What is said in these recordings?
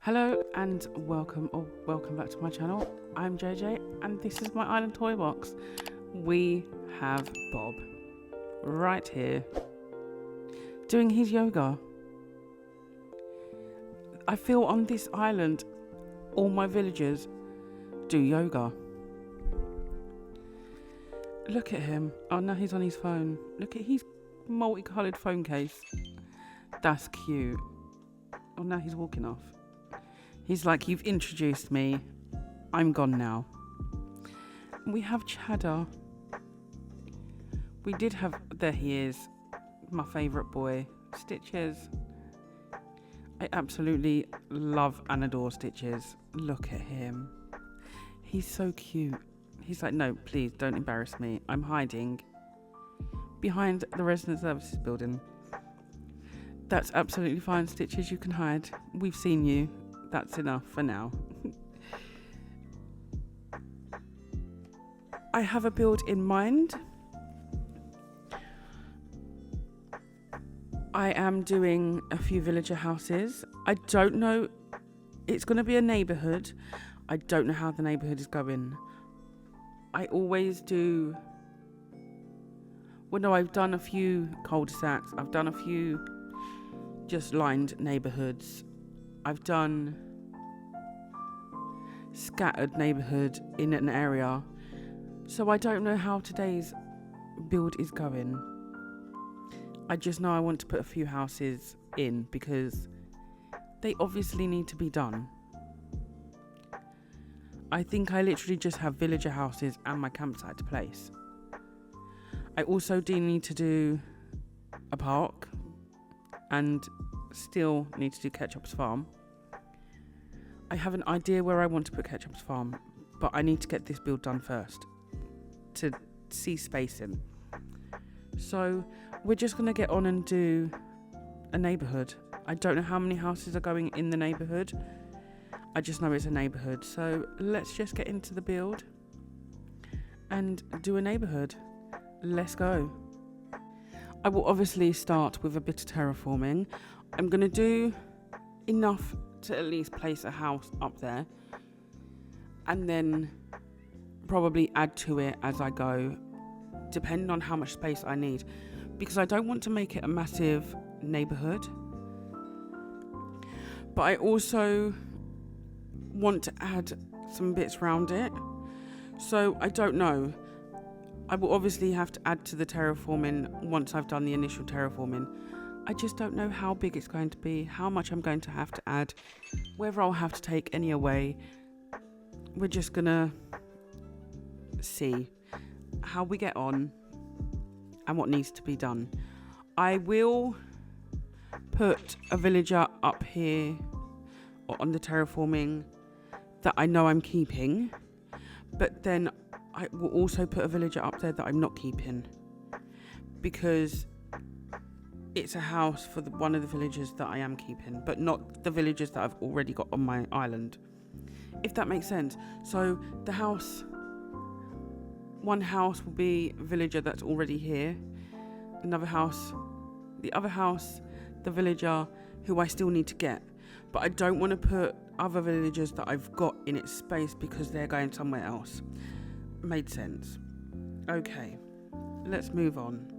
Hello and welcome back to my channel. I'm JJ and this is my island toy box. We have Bob right here doing his yoga. I feel on this island all my villagers do yoga. Look at him. Oh, now he's on his phone. Look at his multicoloured phone case. That's cute. Oh, now he's walking off. He's like, you've introduced me. I'm gone now. We have Cheddar. We did have... There he is. My favourite boy. Stitches. I absolutely love and adore Stitches. Look at him. He's so cute. He's like, no, please don't embarrass me. I'm hiding behind the resident services building. That's absolutely fine, Stitches. You can hide. We've seen you. That's enough for now. I have a build in mind. I am doing a few villager houses. I don't know. It's going to be a neighbourhood. I don't know how the neighbourhood is going. I always do. Well, no, I've done a few cul-de-sacs. I've done a few just lined neighbourhoods. I've done scattered neighbourhood in an area. So I don't know how today's build is going. I just know I want to put a few houses in because they obviously need to be done. I think I literally just have villager houses and my campsite to place. I also do need to do a park and still need to do Ketchup's farm. I have an idea where I want to put Ketchup's farm, but I need to get this build done first to see spacing. So we're just going to get on and do a neighbourhood. I don't know how many houses are going in the neighbourhood. I just know it's a neighbourhood. So let's just get into the build and do a neighbourhood. Let's go. I will obviously start with a bit of terraforming. I'm going to do enough to at least place a house up there and then probably add to it as I go, depending on how much space I need, because I don't want to make it a massive neighbourhood, but I also want to add some bits around it. So I don't know. I will obviously have to add to the terraforming once I've done the initial terraforming. I just don't know how big it's going to be, how much I'm going to have to add, whether I'll have to take any away. We're just going to see how we get on and what needs to be done. I will put a villager up here on the terraforming that I know I'm keeping, but then I will also put a villager up there that I'm not keeping because it's a house for one of the villagers that I am keeping, but not the villagers that I've already got on my island, if that makes sense. So the house, one house will be a villager that's already here, another house, the other house, the villager who I still need to get, but I don't want to put other villagers that I've got in its space because they're going somewhere else. Made sense. Okay, let's move on.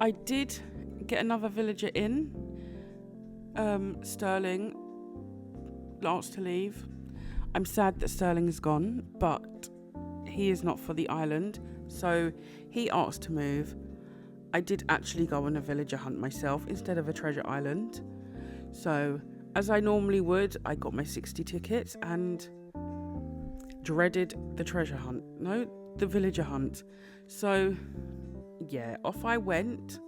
I did get another villager in. Sterling asked to leave. I'm sad that Sterling is gone, but he is not for the island, so he asked to move. I did actually go on a villager hunt myself instead of a treasure island. So, as I normally would, I got my 60 tickets and dreaded the treasure hunt. No, the villager hunt. So yeah, off I went,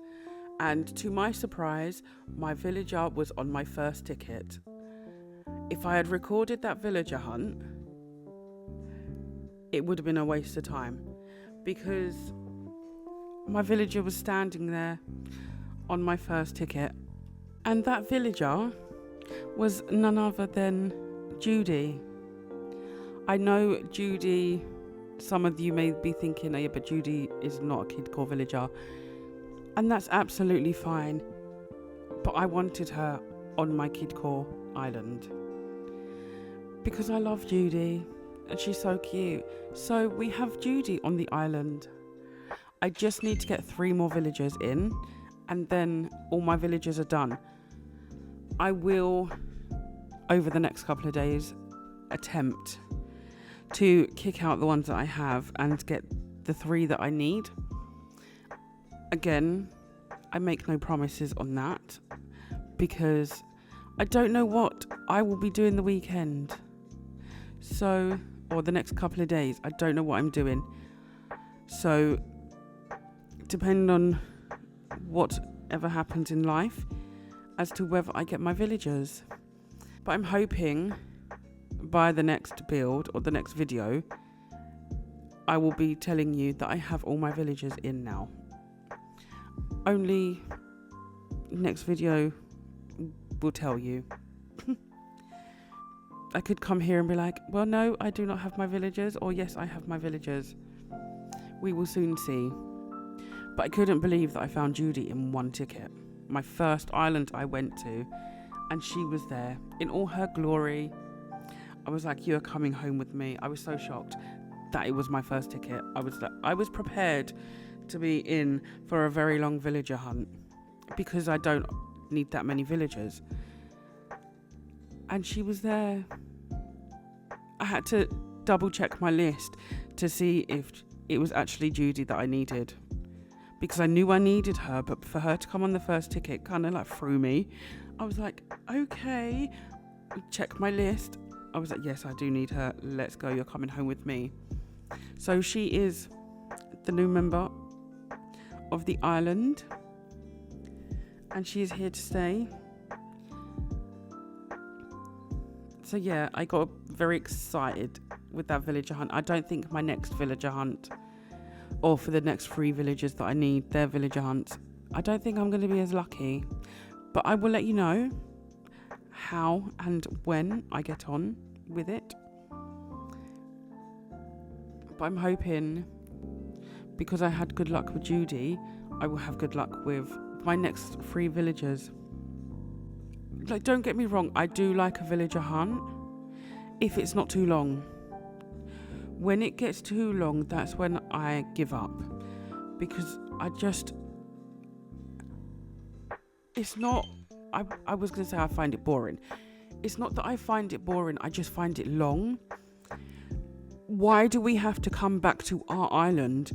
and to my surprise, my villager was on my first ticket. If I had recorded that villager hunt, it would have been a waste of time because my villager was standing there on my first ticket, and that villager was none other than Judy. I know Judy, some of you may be thinking, oh yeah, but Judy is not a Kidcore villager. And that's absolutely fine. But I wanted her on my Kidcore island. Because I love Judy and she's so cute. So we have Judy on the island. I just need to get 3 more villagers in and then all my villagers are done. I will, over the next couple of days, attempt to kick out the ones that I have and get the 3 that I need. Again, I make no promises on that because I don't know what I will be doing the weekend. So, or the next couple of days, I don't know what I'm doing. So, depending on whatever happens in life as to whether I get my villagers. But I'm hoping by the next build or the next video, I will be telling you that I have all my villagers in now. Only next video will tell you. I could come here and be like, well, no, I do not have my villagers, or yes, I have my villagers. We will soon see. But I couldn't believe that I found Judy in 1 ticket. My first island I went to, and she was there in all her glory. I was like, you're coming home with me. I was so shocked that it was my first ticket. I was prepared to be in for a very long villager hunt because I don't need that many villagers. And she was there. I had to double check my list to see if it was actually Judy that I needed, because I knew I needed her, but for her to come on the first ticket kind of like threw me. I was like, okay, check my list. I was like, yes, I do need her. Let's go. You're coming home with me. So she is the new member of the island, and she is here to stay. So yeah, I got very excited with that villager hunt. I don't think my next villager hunt, or for the next 3 villagers that I need, their villager hunts, I don't think I'm going to be as lucky. But I will let you know how and when I get on with it. But I'm hoping, because I had good luck with Judy, I will have good luck with my next 3 villagers. Like, don't get me wrong, I do like a villager hunt if it's not too long. When it gets too long, that's when I give up, because it's not, I was going to say I find it boring. It's not that I find it boring, I just find it long. Why do we have to come back to our island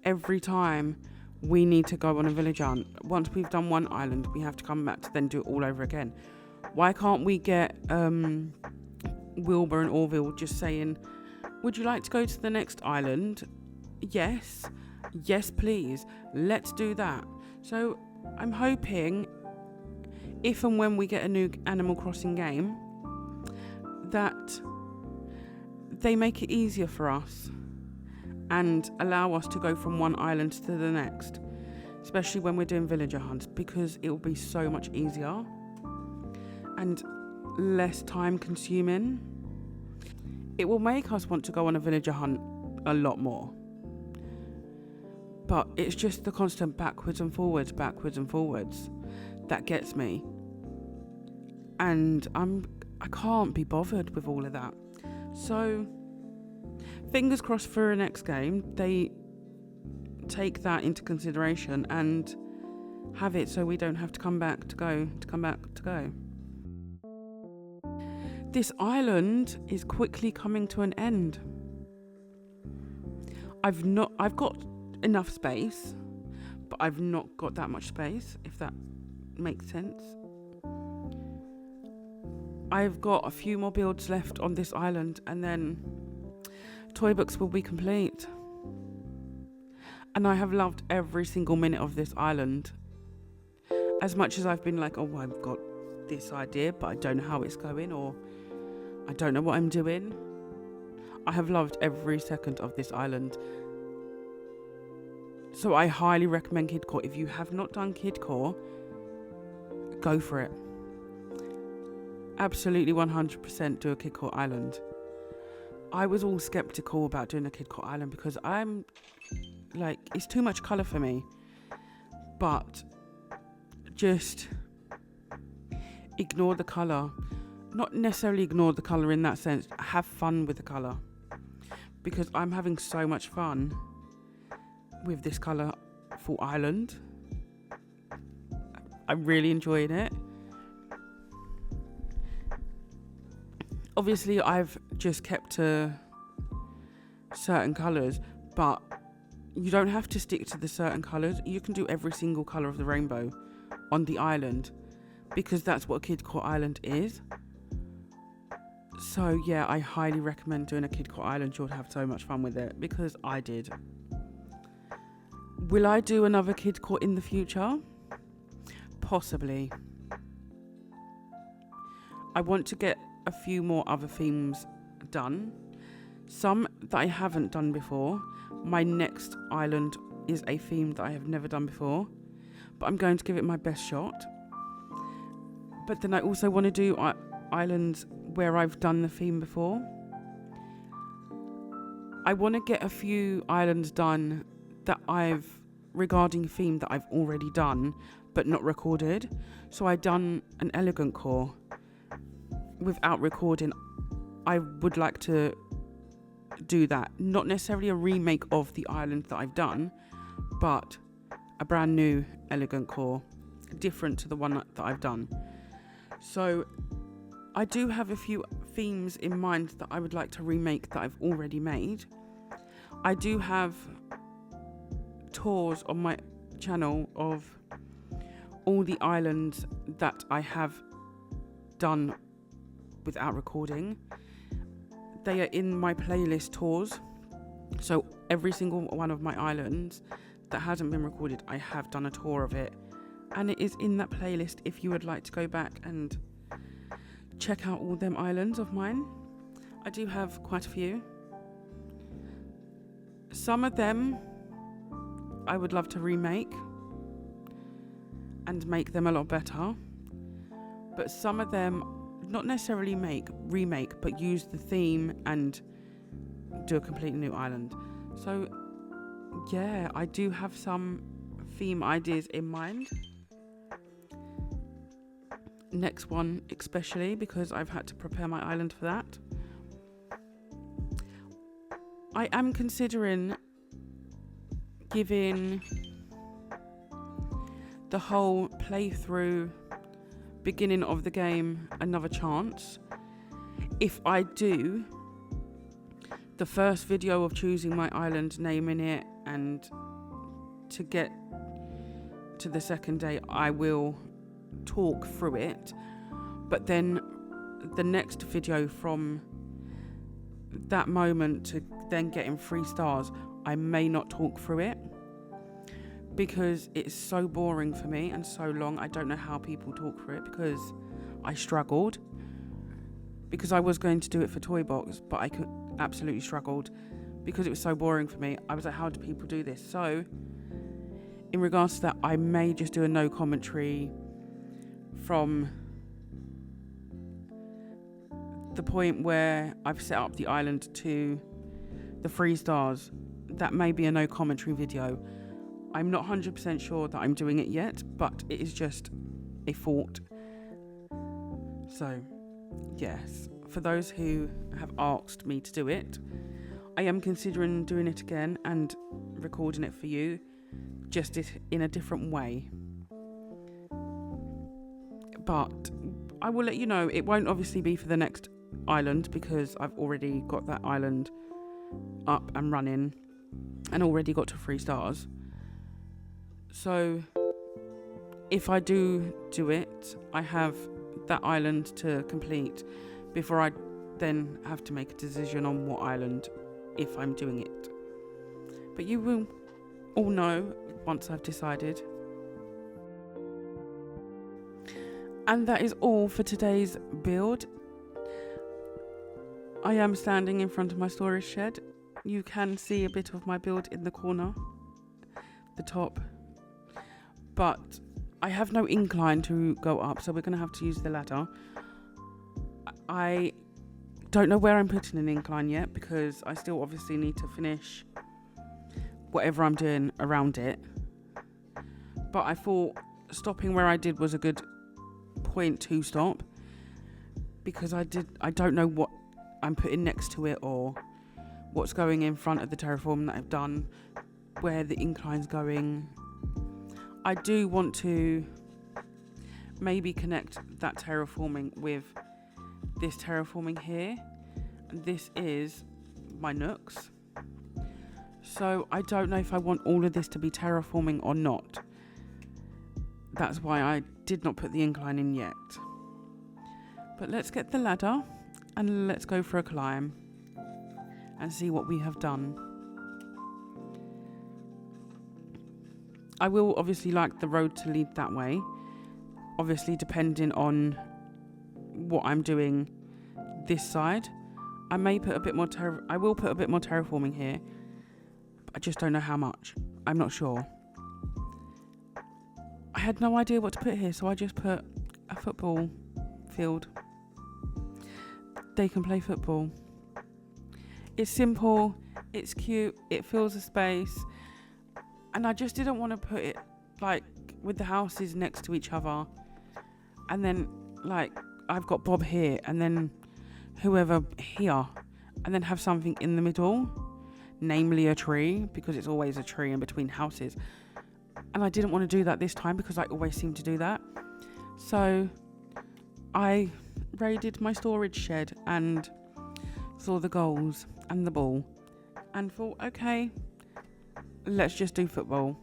every time we need to go on a village hunt? Once we've done one island, we have to come back to then do it all over again. Why can't we get Wilbur and Orville just saying, would you like to go to the next island? Yes, please, let's do that. So I'm hoping, if and when we get a new Animal Crossing game, that they make it easier for us and allow us to go from one island to the next, especially when we're doing villager hunts, because it will be so much easier and less time consuming. It will make us want to go on a villager hunt a lot more. But it's just the constant backwards and forwards that gets me. And I can't be bothered with all of that. So fingers crossed for a next game, they take that into consideration and have it so we don't have to come back to go. This island is quickly coming to an end. I've got enough space, but I've not got that much space, if that makes sense. I've got a few more builds left on this island, and then Toybox will be complete. And I have loved every single minute of this island. As much as I've been like, oh, I've got this idea, but I don't know how it's going, or I don't know what I'm doing. I have loved every second of this island. So I highly recommend Kidcore. If you have not done Kidcore, go for it. Absolutely 100% do a Kidcore island. I was all skeptical about doing a Kidcore island because I'm like, it's too much colour for me. But just, ignore the colour. Not necessarily ignore the colour in that sense. Have fun with the colour. Because I'm having so much fun with this colourful island. I'm really enjoying it. Obviously, I've just kept to certain colours, but you don't have to stick to the certain colours. You can do every single colour of the rainbow on the island, because that's what Kidcore Island is. So yeah, I highly recommend doing a Kidcore Island. You'll have so much fun with it, because I did. Will I do another Kidcore in the future? Possibly. I want to get a few more other themes done. Some that I haven't done before. My next island is a theme that I have never done before, but I'm going to give it my best shot. But then I also want to do islands where I've done the theme before. I want to get a few islands done that regarding theme that I've already done but not recorded. So I done an elegant core without recording. I would like to do that. Not necessarily a remake of the island that I've done, but a brand new elegant core, different to the one that I've done. So I do have a few themes in mind that I would like to remake that I've already made. I do have tours on my channel of all the islands that I have done without recording. They are in my playlist tours. So every single one of my islands that hasn't been recorded, I have done a tour of it. And it is in that playlist if you would like to go back and check out all them islands of mine. I do have quite a few. Some of them I would love to remake and make them a lot better. But some of them, not necessarily remake, but use the theme and do a completely new island. So yeah, I do have some theme ideas in mind. Next one especially, because I've had to prepare my island for that. I am considering giving the whole playthrough beginning of the game another chance. If I do, the first video of choosing my island, naming it, and to get to the second day, I will talk through it. But then the next video from that moment to then getting 3 stars, I may not talk through it, because it's so boring for me and so long. I don't know how people talk through it, because I struggled. Because I was going to do it for Toybox, but I absolutely struggled because it was so boring for me. I was like, how do people do this? So in regards to that, I may just do a no commentary from the point where I've set up the island to the 3 stars. That may be a no commentary video. I'm not 100% sure that I'm doing it yet, but it is just a thought. So yes, for those who have asked me to do it, I am considering doing it again and recording it for you, just in a different way. But I will let you know. It won't obviously be for the next island, because I've already got that island up and running and already got to 3 stars. So if I do it, I have that island to complete before I then have to make a decision on what island, if I'm doing it. But you will all know once I've decided. And that is all for today's build. I am standing in front of my storage shed. You can see a bit of my build in the corner, the top. But I have no incline to go up, so we're going to have to use the ladder. I don't know where I'm putting an incline yet, because I still obviously need to finish whatever I'm doing around it. But I thought stopping where I did was a good point to stop, because I don't know what I'm putting next to it or what's going in front of the terraform that I've done, where the incline's going. I do want to maybe connect that terraforming with this terraforming here. And this is my nooks. So I don't know if I want all of this to be terraforming or not. That's why I did not put the incline in yet. But let's get the ladder and let's go for a climb and see what we have done. I will obviously like the road to lead that way, obviously depending on what I'm doing this side. I may put a bit more I will put a bit more terraforming here, but I just don't know how much. I'm not sure. I had no idea what to put here, so I just put a football field. They can play football. It's simple, it's cute, it fills a space, and I just didn't want to put it like with the houses next to each other, and then like I've got Bob here and then whoever here, and then have something in the middle, namely a tree, because it's always a tree in between houses. And I didn't want to do that this time because I always seem to do that. So I raided my storage shed and saw the goals and the ball and thought, okay, let's just do football.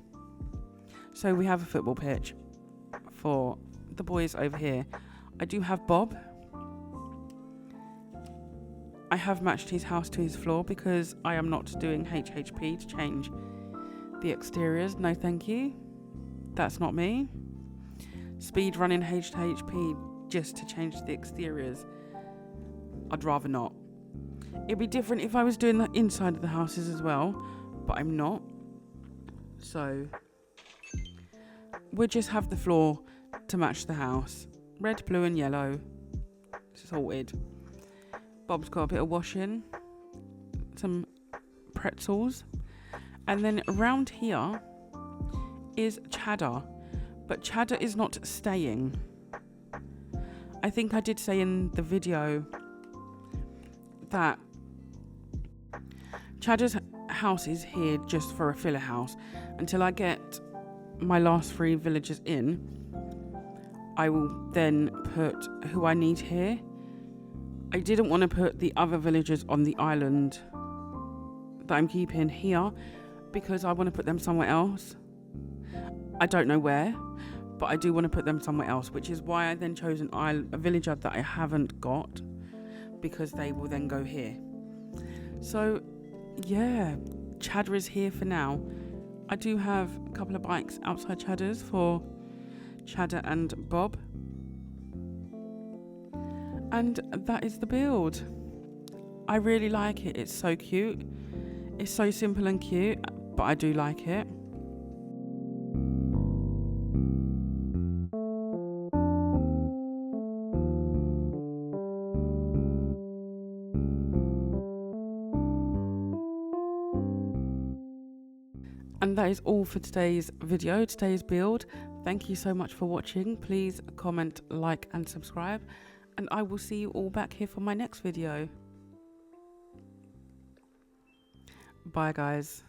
So we have a football pitch for the boys over here. I do have Bob. I have matched his house to his floor because I am not doing HHP to change the exteriors. No thank you. That's not me. Speed running HHP just to change the exteriors. I'd rather not. It'd be different if I was doing the inside of the houses as well, but I'm not. So we'll just have the floor to match the house. Red, blue and yellow. Sorted. Bob's got a bit of washing, some pretzels, and then around here is Cheddar, but Cheddar is not staying. I think I did say in the video that Cheddar's house is here just for a filler house. Until I get my last 3 villagers in, I will then put who I need here. I didn't want to put the other villagers on the island that I'm keeping here because I want to put them somewhere else. I don't know where, but I do want to put them somewhere else, which is why I then chose a villager that I haven't got, because they will then go here. So yeah, Cheddar is here for now. I do have a couple of bikes outside Cheddar's for Cheddar and Bob. And that is the build. I really like it. It's so cute. It's so simple and cute, but I do like it. And that is all for today's video, today's build. Thank you so much for watching. Please comment, like and subscribe. And I will see you all back here for my next video. Bye guys.